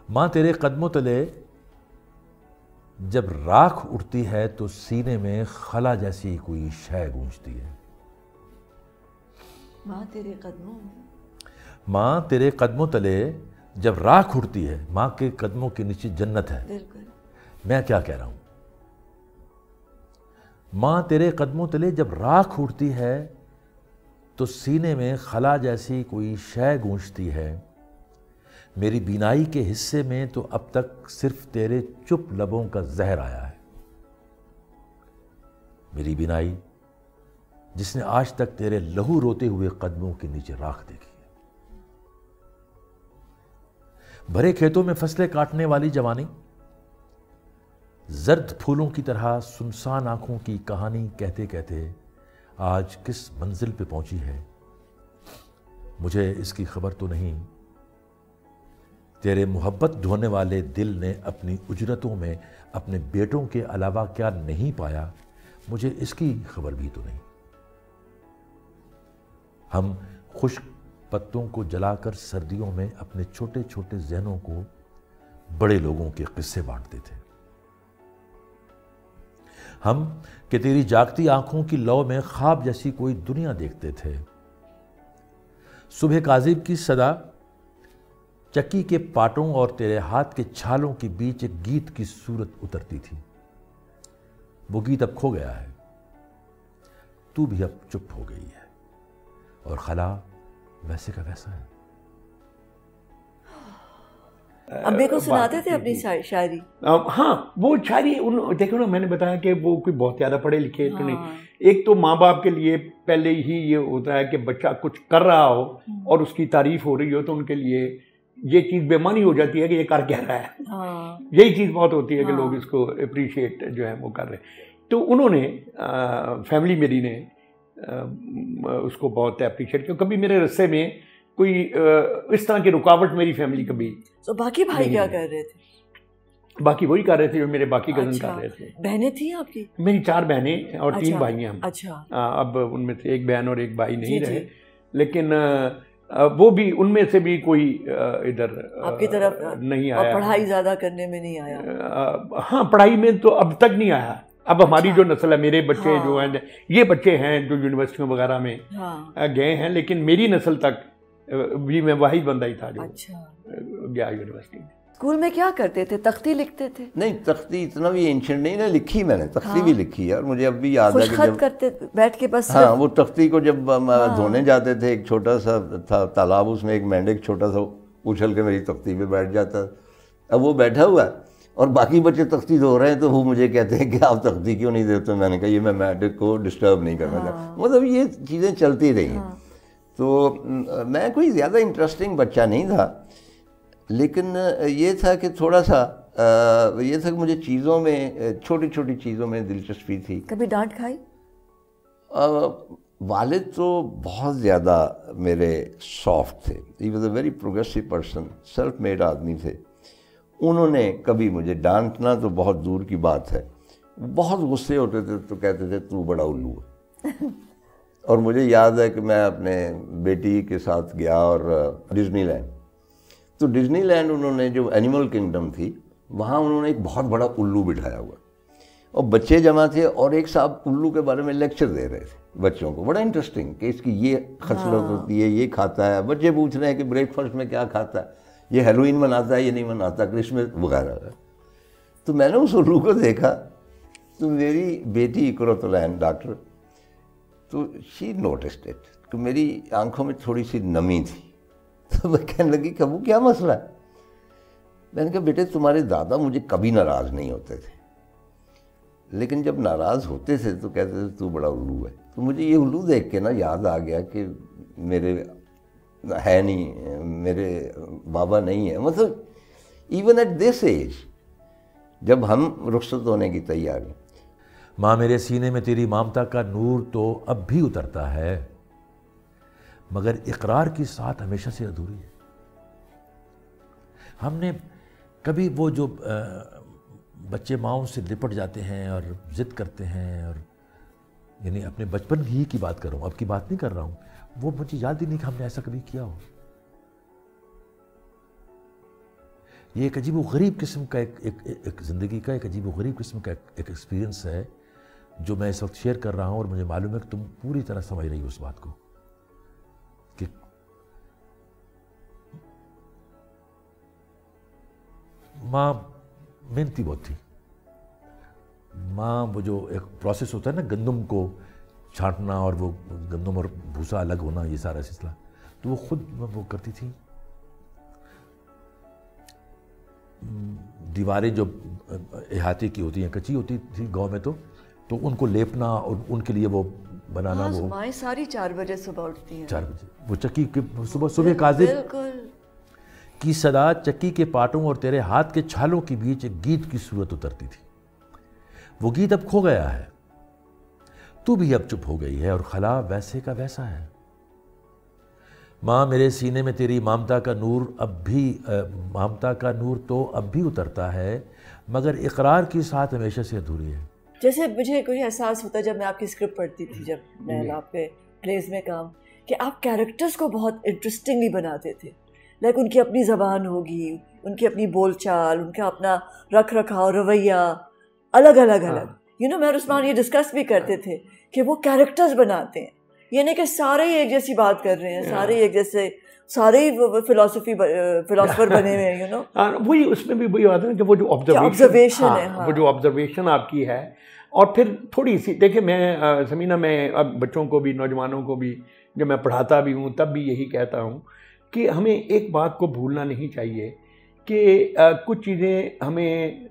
ماں تیرے قدموں تلے جب راکھ اٹھتی ہے تو سینے میں خلا جیسی کوئی شے گونجتی ہے. ماں تیرے قدموں ماں تیرے قدموں تلے جب راکھ اٹھتی ہے، ماں کے قدموں کے نیچے جنت ہے. بالکل. میں کیا کہہ رہا ہوں؟ ماں تیرے قدموں تلے جب راکھ اٹھتی ہے تو سینے میں خلا جیسی کوئی شے گونجتی ہے. میری بینائی کے حصے میں تو اب تک صرف تیرے چپ لبوں کا زہر آیا ہے. میری بینائی جس نے آج تک تیرے لہو روتے ہوئے قدموں کے نیچے راکھ دیکھی ہے. بھرے کھیتوں میں فصلیں کاٹنے والی جوانی زرد پھولوں کی طرح سنسان آنکھوں کی کہانی کہتے کہتے آج کس منزل پہ پہنچی ہے مجھے اس کی خبر تو نہیں. تیرے محبت ڈھونے والے دل نے اپنی اجرتوں میں اپنے بیٹوں کے علاوہ کیا نہیں پایا مجھے اس کی خبر بھی تو نہیں. ہم خشک پتوں کو جلا کر سردیوں میں اپنے چھوٹے چھوٹے ذہنوں کو بڑے لوگوں کے قصے بانٹتے تھے. ہم کہ تیری جاگتی آنکھوں کی لو میں خواب جیسی کوئی دنیا دیکھتے تھے. صبح کاذب کی صدا چکی کے پاٹوں اور تیرے ہاتھ کے چھالوں کے بیچ ایک گیت کی صورت اترتی تھی. وہ گیت اب کھو گیا ہے. تو بھی اب چپ ہو گئی ہے اور خلا ویسے کا ویسا ہے. ابے کو سناتے تھے اپنی شاعری؟ ہاں وہ شاعری دیکھو نا، میں نے بتایا کہ وہ کوئی بہت زیادہ پڑھے لکھے تو نہیں. ایک تو ماں باپ کے لیے پہلے ہی یہ ہوتا ہے کہ بچہ کچھ کر رہا ہو اور اس کی تعریف ہو رہی ہو تو ان کے لیے یہ چیز بے معنی ہو جاتی ہے کہ یہ کر کیا رہا ہے. یہی چیز بہت ہوتی ہے کہ لوگ اس کو اپریشیٹ جو ہے وہ کر رہے ہیں. تو انہوں نے فیملی میری نے اس کو بہت اپریشیٹ کیا. کبھی میرے رستے میں کوئی اس طرح کی رکاوٹ میری فیملی کبھی. تو باقی بھائی کیا کر رہے تھے؟ باقی وہی کر رہے تھے جو میرے باقی کزن کر رہے تھے. بہنیں تھیں آپ کی؟ میری 4 بہنیں اور 3 بھائی ہیں ہم. اچھا. اب ان میں سے ایک بہن اور ایک بھائی نہیں رہے، لیکن وہ بھی ان میں سے بھی کوئی ادھر آپ کی طرف نہیں اور آیا. پڑھائی زیادہ کرنے میں نہیں آیا؟ ہاں پڑھائی میں تو اب تک نہیں آیا. اب ہماری جو نسل ہے، میرے بچے جو ہیں، یہ بچے ہیں جو یونیورسٹیوں وغیرہ میں گئے ہیں، لیکن میری نسل تک بھی میں واحد بندہ ہی تھا جو گیا یونیورسٹی میں. اسکول میں کیا کرتے تھے؟ تختی لکھتے تھے؟ نہیں، تختی اتنا بھی اینشنٹ نہیں نا لکھی. میں نے تختی بھی لکھی ہے اور مجھے اب بھی یاد ہے کہ خط کرتے بیٹھ کے بس. ہاں، وہ تختی کو جب دھونے جاتے تھے، ایک چھوٹا سا تھا تالاب، اس میں ایک مینڈک چھوٹا سا اچھل کے میری تختی پہ بیٹھ جاتا. اب وہ بیٹھا ہوا ہے اور باقی بچے تختی دھو رہے ہیں تو وہ مجھے کہتے ہیں کہ آپ تختی کیوں نہیں دیتے. میں نے کہا یہ میں مینڈک کو ڈسٹرب نہیں کرنا چاہتا. مطلب یہ چیزیں چلتی رہی ہیں. تو میں کوئی زیادہ انٹرسٹنگ بچہ نہیں تھا، لیکن یہ تھا کہ تھوڑا سا یہ تھا کہ مجھے چیزوں میں، چھوٹی چھوٹی چیزوں میں دلچسپی تھی. کبھی ڈانٹ کھائی؟ والد تو بہت زیادہ میرے سافٹ تھے. He was a very progressive person, self made آدمی تھے. انہوں نے کبھی مجھے ڈانٹنا تو بہت دور کی بات ہے. بہت غصے ہوتے تھے تو کہتے تھے تو بڑا الو ہے. اور مجھے یاد ہے کہ میں اپنے بیٹی کے ساتھ گیا اور ڈزنی لینڈ. تو ڈزنی لینڈ انہوں نے جو اینیمل کنگڈم تھی وہاں انہوں نے ایک بہت بڑا الو بٹھایا ہوا اور بچے جمع تھے اور ایک صاحب الو کے بارے میں لیکچر دے رہے تھے بچوں کو. بڑا انٹرسٹنگ کہ اس کی یہ خصلت ہوتی ہے، یہ کھاتا ہے. بچے پوچھ رہے ہیں کہ بریک فاسٹ میں کیا کھاتا ہے، یہ ہیلوئین مناتا ہے، یہ نہیں مناتا، کرسمس وغیرہ. تو میں نے اس الو کو دیکھا تو میری بیٹی اقرۃ العین ڈاکٹر، تو شی نوٹسڈ اٹ کہ میری آنکھوں میں تھوڑی سی نمی تھی. تو میں کہنے لگی کہ وہ کیا مسئلہ ہے. میں نے کہا بیٹے تمہارے دادا مجھے کبھی ناراض نہیں ہوتے تھے، لیکن جب ناراض ہوتے تھے تو کہتے تھے تو بڑا الو ہے. تو مجھے یہ الو دیکھ کے نا یاد آ گیا کہ میرے ہے نہیں، میرے بابا نہیں ہے. مطلب ایون ایٹ دس ایج جب ہم رخصت ہونے کی تیاری. ماں میرے سینے میں تیری مامتا کا نور تو اب بھی اترتا ہے، مگر اقرار کی ساتھ ہمیشہ سے ادھوری ہے. ہم نے کبھی وہ جو بچے ماؤں سے لپٹ جاتے ہیں اور ضد کرتے ہیں، اور یعنی اپنے بچپن ہی کی بات کر رہا ہوں، اب کی بات نہیں کر رہا ہوں، وہ مجھے یاد ہی نہیں کہ ہم نے ایسا کبھی کیا ہو. یہ ایک عجیب و غریب قسم کا ایک زندگی کا ایک عجیب و غریب قسم کا ایک ایکسپیرینس ہے جو میں اس وقت شیئر کر رہا ہوں، اور مجھے معلوم ہے کہ تم پوری طرح سمجھ رہی ہو اس بات کو کہ ماں محنتی بہت تھی. ماں وہ جو ایک پروسیس ہوتا ہے نا گندم کو چھانٹنا اور وہ گندم اور بھوسا الگ ہونا، یہ سارا سلسلہ تو وہ خود وہ کرتی تھی. دیواریں جو احاطے کی ہوتی ہیں کچی ہوتی تھی گاؤں میں تو ان کو لیپنا اور ان کے لیے وہ بنانا. وہ مائیں ساری 4 بجے صبح اٹھتی ہیں. 4 بجے وہ چکی کے صبح کاذب کی صدا چکی کے پاٹوں اور تیرے ہاتھ کے چھالوں کے بیچ ایک گیت کی صورت اترتی تھی. وہ گیت اب کھو گیا ہے، تو بھی اب چپ ہو گئی ہے اور خلا ویسے کا ویسا ہے. ماں میرے سینے میں تیری مامتا کا نور تو اب بھی اترتا ہے، مگر اقرار کی ساتھ ہمیشہ سے ادھوری ہے. جیسے مجھے کوئی احساس ہوتا ہے جب میں آپ کی اسکرپٹ پڑھتی تھی، جب میں آپ کے پلیز میں کام، کہ آپ کیریکٹرز کو بہت انٹرسٹنگلی بناتے تھے. لائک ان کی اپنی زبان ہوگی، ان کی اپنی بول چال، ان کا اپنا رکھ رکھاؤ، رویہ الگ. میں اور عثمان یہ ڈسکس بھی کرتے تھے کہ وہ کیریکٹرز بناتے ہیں، یعنی کہ سارے ہی ایک جیسی بات کر رہے ہیں، سارے ایک جیسے، سارے ہی فلاسفر بنے ہوئے ہیں. وہی اس میں بھی وہی بات ہے کہ وہ جو آبزرویشن ہے، وہ جو آبزرویشن آپ کی ہے. اور پھر تھوڑی سی دیکھیں، میں سمینہ میں اب بچوں کو بھی نوجوانوں کو بھی جب میں پڑھاتا بھی ہوں تب بھی یہی کہتا ہوں کہ ہمیں ایک بات کو بھولنا نہیں چاہیے کہ کچھ چیزیں ہمیں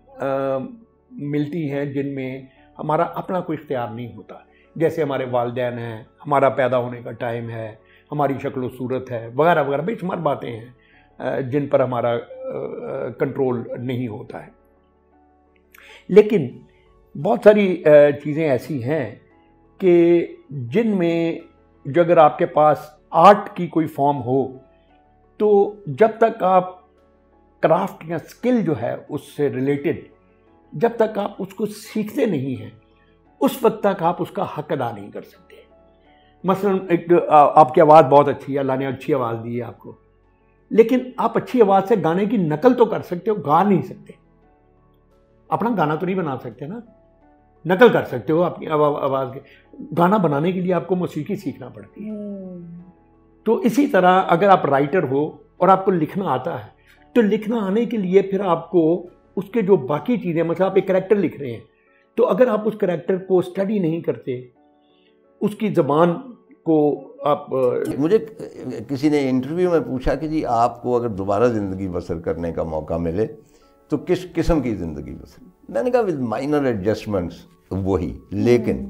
ملتی ہیں جن میں ہمارا اپنا کوئی اختیار نہیں ہوتا. جیسے ہمارے والدین ہیں، ہمارا پیدا ہونے کا ٹائم ہے، ہماری شکل و صورت ہے، وغیرہ وغیرہ بے شمار باتیں ہیں جن پر ہمارا کنٹرول نہیں ہوتا ہے. لیکن بہت ساری چیزیں ایسی ہیں کہ جن میں جو اگر آپ کے پاس آرٹ کی کوئی فارم ہو تو جب تک آپ کرافٹ یا سکل جو ہے اس سے ریلیٹڈ جب تک آپ اس کو سیکھتے نہیں ہیں اس وقت تک آپ اس کا حق ادا نہیں کر سکتے. مثلا آپ کی آواز بہت اچھی ہے، اللہ نے اچھی آواز دی ہے آپ کو، لیکن آپ اچھی آواز سے گانے کی نقل تو کر سکتے ہو، گا نہیں سکتے. اپنا گانا تو نہیں بنا سکتے نا، نقل کر سکتے ہو اپنی آواز کے. گانا بنانے کے لیے آپ کو موسیقی سیکھنا پڑتی ہے. تو اسی طرح اگر آپ رائٹر ہو اور آپ کو لکھنا آتا ہے تو لکھنا آنے کے لیے پھر آپ کو اس کے جو باقی چیزیں، مثلا آپ ایک کریکٹر لکھ رہے ہیں تو اگر آپ اس کریکٹر کو اسٹڈی نہیں کرتے، اس کی زبان کو آپ. مجھے کسی نے انٹرویو میں پوچھا کہ جی آپ کو اگر دوبارہ زندگی بسر کرنے کا موقع ملے تو کس قسم کی زندگی بسر؟ میں نے کہا ود مائنر ایڈجسٹمنٹس وہی، لیکن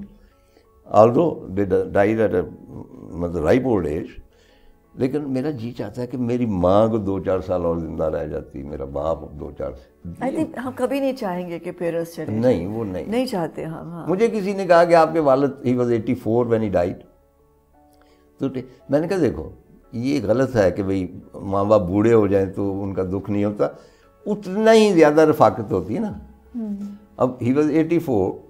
آلدو دے ڈائیڈ ایٹ مطلب رائپ اولڈ ایج، لیکن میرا جی چاہتا ہے کہ میری ماں کو 2-4 سال اور زندہ رہ جاتی، میرا باپ 2-4 سے. ہم کبھی نہیں چاہیں گے کہ پیرنٹس چلے، نہیں وہ نہیں چاہتے ہم. مجھے کسی نے کہا کہ آپ کے والد he was 84 when he died، تو میں نے کہا دیکھو یہ غلط ہے کہ بھئی ماں باپ بوڑھے ہو جائیں تو ان کا دکھ نہیں ہوتا، اتنا ہی زیادہ رفاقت ہوتی ہے نا. اب ہی واز 84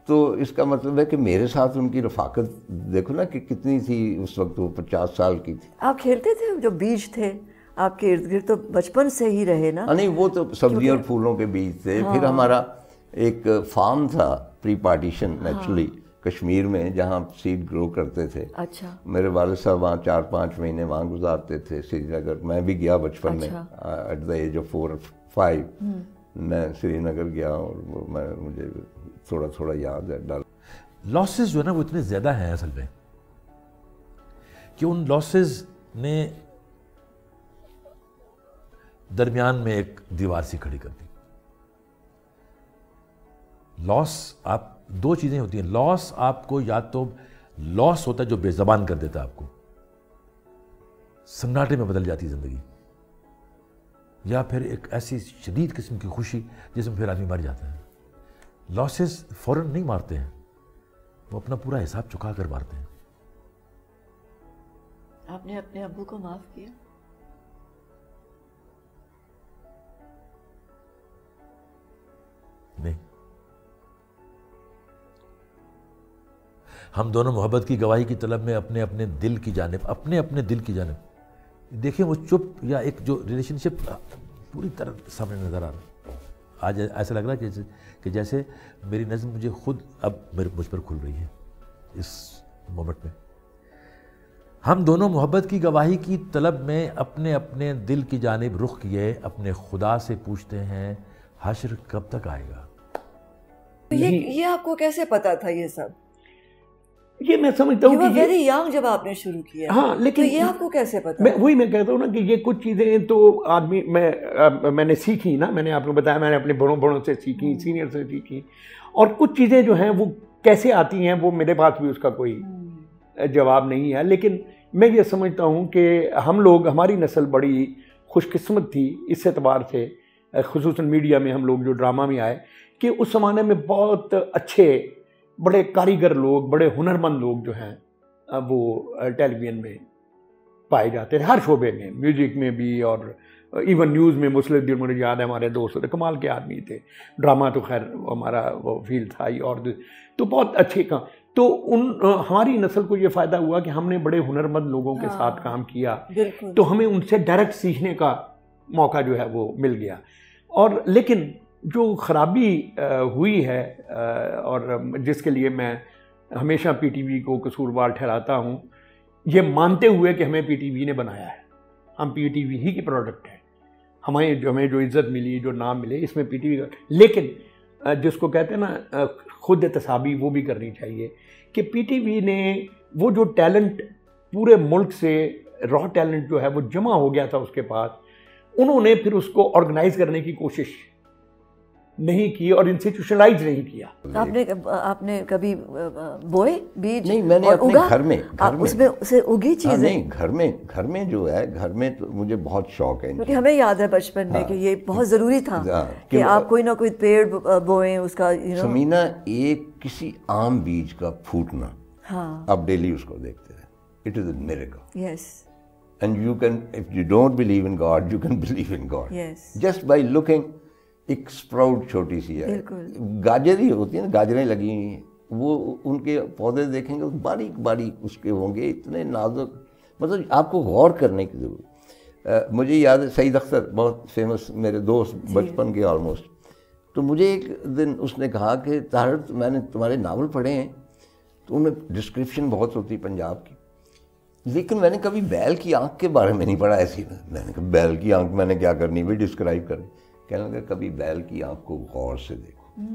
تو اس کا مطلب ہے کہ میرے ساتھ ان کی رفاقت دیکھو نا کہ کتنی تھی اس وقت، وہ 50 سال کی تھی. آپ کھیلتے تھے، جو بیج تھے آپ کے ارد گرد تو بچپن سے ہی رہے نا؟ نہیں وہ تو سبزیاں اور پھولوں کے بیج تھے. پھر ہمارا ایک فارم تھا پری پارٹیشن ایکچولی کشمیر میں جہاں سیڈ گرو کرتے تھے. اچھا. میرے والد صاحب وہاں 4-5 مہینے وہاں گزارتے تھے سری نگر. میں بھی گیا بچپن میں at the age of 4 or 5 میں سری نگر گیا اور مجھے تھوڑا تھوڑا یاد ہے. لاسز جو ہے نا وہ اتنے زیادہ ہیں اصل میں کہ ان لاسز نے درمیان میں ایک دیوار سی کھڑی کر دی. لاس آپ 2 چیزیں ہوتی ہیں. لاس آپ کو یا تو لاس ہوتا ہے جو بے زبان کر دیتا ہے آپ کو، سناٹے میں بدل جاتی زندگی، یا پھر ایک ایسی شدید قسم کی خوشی جس میں پھر آدمی مر جاتا ہے. لاسز فوراً نہیں مارتے ہیں، وہ اپنا پورا حساب چکا کر مارتے ہیں. آپ نے اپنے ابو کو معاف کیا؟ نہیں. ہم دونوں محبت کی گواہی کی طلب میں اپنے اپنے دل کی جانب دیکھیں وہ چپ، یا ایک جو ریلیشن شپ پوری طرح سامنے نظر آ رہا ہے. آج ایسا لگ رہا ہے کہ جیسے میری نظم مجھے خود اب مجھ پر کھل رہی ہے اس مومنٹ میں. ہم دونوں محبت کی گواہی کی طلب میں اپنے اپنے دل کی جانب رخ کیے، اپنے خدا سے پوچھتے ہیں حشر کب تک آئے گا. یہ آپ کو کیسے پتا تھا یہ سب؟ یہ میں سمجھتا ہوں کہ ویری ینگ جب آپ نے شروع کیا. ہاں لیکن یہ آپ کو کیسے پتا؟ وہی میں کہتا ہوں نا کہ یہ کچھ چیزیں تو آدمی میں نے سیکھی نا، میں نے آپ کو بتایا میں نے اپنے بڑوں سے سیکھی، سینئر سے سیکھی، اور کچھ چیزیں جو ہیں وہ کیسے آتی ہیں وہ میرے پاس بھی اس کا کوئی جواب نہیں ہے. لیکن میں یہ سمجھتا ہوں کہ ہم لوگ، ہماری نسل بڑی خوش قسمت تھی اس اعتبار سے، خصوصاً میڈیا میں ہم لوگ جو ڈرامہ میں آئے، کہ اس زمانے میں بہت اچھے بڑے کاریگر لوگ، بڑے ہنرمند لوگ جو ہیں وہ ٹیلی ویژن میں پائے جاتے تھے، ہر شعبے میں، میوزک میں بھی اور ایون نیوز میں. مسلم الدین مجھے یاد ہے ہمارے دوست ہوتے، کمال کے آدمی تھے. ڈرامہ تو خیر ہمارا وہ فیلڈ تھا ہی، اور تو بہت اچھے کام. تو ہماری نسل کو یہ فائدہ ہوا کہ ہم نے بڑے ہنرمند لوگوں کے ساتھ کام کیا، تو ہمیں ان سے ڈائریکٹ سیکھنے کا موقع جو ہے وہ مل گیا. اور لیکن جو خرابی ہوئی ہے اور جس کے لیے میں ہمیشہ پی ٹی وی کو قصوروار ٹھہراتا ہوں، یہ مانتے ہوئے کہ ہمیں پی ٹی وی نے بنایا ہے، ہم پی ٹی وی ہی کی پروڈکٹ ہیں، ہمیں جو عزت ملی، جو نام ملے، اس میں پی ٹی وی کا. لیکن جس کو کہتے ہیں نا خود احتسابی، وہ بھی کرنی چاہیے کہ پی ٹی وی نے وہ جو ٹیلنٹ پورے ملک سے، را ٹیلنٹ جو ہے وہ جمع ہو گیا تھا اس کے پاس، انہوں نے پھر اس کو آرگنائز کرنے کی کوشش نہیں کی اور انسٹیٹیوشنلائز نہیں کیا. آپ نے کبھی بوئے بیج؟ نہیں، میں نے اپنے گھر میں اس میں سے اگی چیزیں؟ نہیں، گھر میں جو ہے، گھر میں تو مجھے بہت شوق ہے، کیونکہ ہمیں یاد ہے بچپن میں کہ یہ بہت ضروری تھا کہ آپ کوئی نہ کوئی پیڑ بوئیں، اس کا سمینا ایک کسی عام بیج کا پھوٹنا، آپ ڈیلی اس کو دیکھتے ہیں، it is a miracle. Yes. And you can, if you don't believe in God, you can believe in God just by looking. ایک اسپراؤٹ چھوٹی سی ہے، گاجر ہی ہوتی ہے نا، گاجریں لگی ہوئی ہیں، وہ ان کے پودے دیکھیں گے باریک باریک اس کے ہوں گے، اتنے نازک، مطلب آپ کو غور کرنے کی ضرورت. مجھے یاد ہے سعید اختر بہت فیمس میرے دوست بچپن کے آلموسٹ، تو مجھے ایک دن اس نے کہا کہ طاہر میں نے تمہارے ناول پڑھے ہیں، تو ان میں ڈسکرپشن بہت ہوتی پنجاب کی، لیکن میں نے کبھی بیل کی آنکھ کے بارے میں نہیں پڑھا. ایسی میں نے کہا بیل کی آنکھ میں نے کیا کرنی، بھی ڈسکرائب کریں. کہنے لگا کبھی بیل کی آنکھ کو غور سے دیکھو،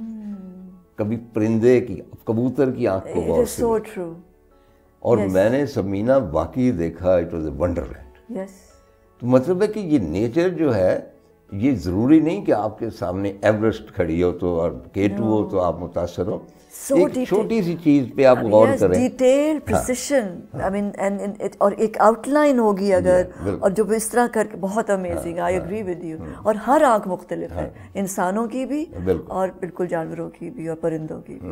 کبھی پرندے کی، کبوتر کی آنکھ کو غور سے دیکھو. اور میں نے سمینا واقعی دیکھا، it was a wonderland. تو مطلب ہے کہ یہ نیچر جو ہے، یہ ضروری نہیں کہ آپ کے سامنے ایوریسٹ کھڑی ہو تو اور K2 ہو تو آپ متاثر ہو. ایک چھوٹی سی چیز پہ آپ غور کریں، ڈیٹیل پریسیشن، اور ایک آؤٹ لائن ہوگی اگر، اور جو اس طرح کر کے بہت amazing. I agree with you. اور ہر آنکھ مختلف ہے، انسانوں کی بھی اور بالکل جانوروں کی بھی اور پرندوں کی بھی.